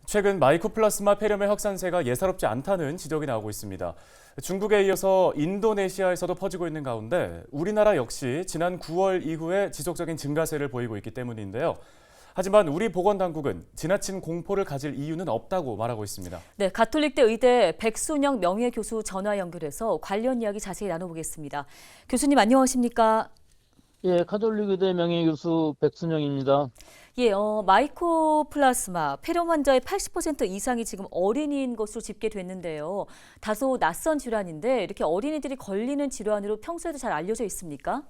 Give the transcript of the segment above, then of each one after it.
최근 마이코플라스마 폐렴의 확산세가 예사롭지 않다는 지적이 나오고 있습니다. 중국에 이어서 인도네시아에서도 퍼지고 있는 가운데 우리나라 역시 지난 9월 이후에 지속적인 증가세를 보이고 있기 때문인데요. 하지만 우리 보건당국은 지나친 공포를 가질 이유는 없다고 말하고 있습니다. 네, 가톨릭대 의대 백순영 명예교수 전화 연결해서 관련 이야기 자세히 나눠보겠습니다. 교수님 안녕하십니까? 예, 가톨릭의대 명예교수 백순영입니다. 예, 마이코플라스마 폐렴 환자의 80% 이상이 지금 어린이인 것으로 집계됐는데요. 다소 낯선 질환인데 이렇게 어린이들이 걸리는 질환으로 평소에도 잘 알려져 있습니까?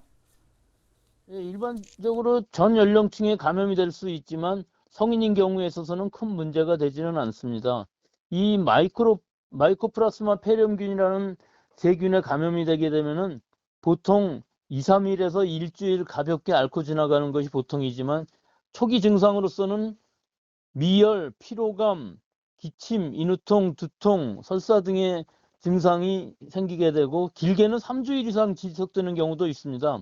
예, 일반적으로 전 연령층에 감염이 될 수 있지만 성인인 경우에 있어서는 큰 문제가 되지는 않습니다. 이 마이코플라스마 폐렴균이라는 세균에 감염이 되게 되면은 보통 2, 3일에서 일주일 가볍게 앓고 지나가는 것이 보통이지만 초기 증상으로서는 미열, 피로감, 기침, 인후통, 두통, 설사 등의 증상이 생기게 되고 길게는 3주일 이상 지속되는 경우도 있습니다.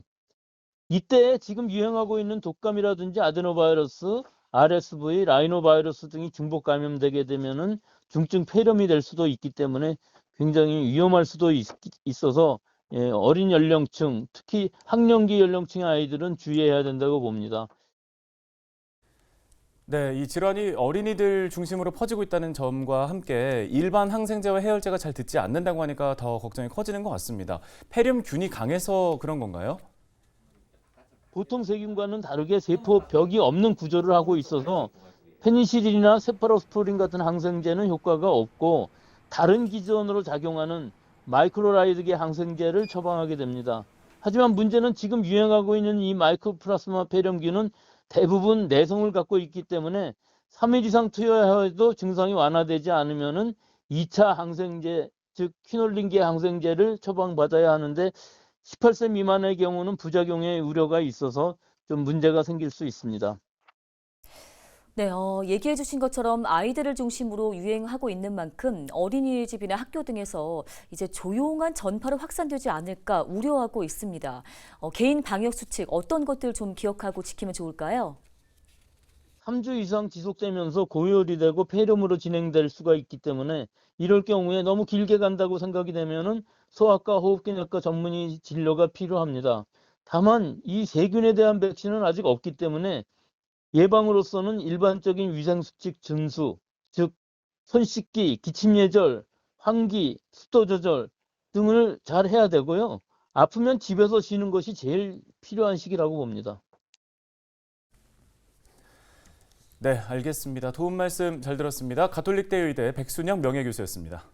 이때 지금 유행하고 있는 독감이라든지 아데노바이러스, RSV, 라이노바이러스 등이 중복 감염되게 되면은 중증 폐렴이 될 수도 있기 때문에 굉장히 위험할 수도 있어서 어린 연령층, 특히 학령기 연령층의 아이들은 주의해야 된다고 봅니다. 네, 이 질환이 어린이들 중심으로 퍼지고 있다는 점과 함께 일반 항생제와 해열제가 잘 듣지 않는다고 하니까 더 걱정이 커지는 것 같습니다. 폐렴균이 강해서 그런 건가요? 보통 세균과는 다르게 세포벽이 없는 구조를 하고 있어서 페니실린이나 세파로스포린 같은 항생제는 효과가 없고 다른 기전으로 작용하는 마이크로라이드계 항생제를 처방하게 됩니다. 하지만 문제는 지금 유행하고 있는 이 마이코플라스마 폐렴균은 대부분 내성을 갖고 있기 때문에 3일 이상 투여해도 증상이 완화되지 않으면은 2차 항생제, 즉 퀴놀린계 항생제를 처방받아야 하는데 18세 미만의 경우는 부작용의 우려가 있어서 좀 문제가 생길 수 있습니다. 네, 얘기해 주신 것처럼 아이들을 중심으로 유행하고 있는 만큼 어린이집이나 학교 등에서 이제 조용한 전파로 확산되지 않을까 우려하고 있습니다. 개인 방역 수칙 어떤 것들 좀 기억하고 지키면 좋을까요? 3주 이상 지속되면서 고열이 되고 폐렴으로 진행될 수가 있기 때문에 이럴 경우에 너무 길게 간다고 생각이 되면은 소아과 호흡기내과 전문의 진료가 필요합니다. 다만 이 세균에 대한 백신은 아직 없기 때문에 예방으로서는 일반적인 위생수칙 준수, 즉 손 씻기, 기침 예절, 환기, 습도 조절 등을 잘 해야 되고요. 아프면 집에서 쉬는 것이 제일 필요한 시기라고 봅니다. 네, 알겠습니다. 도움 말씀 잘 들었습니다. 가톨릭대 의대 백순영 명예교수였습니다.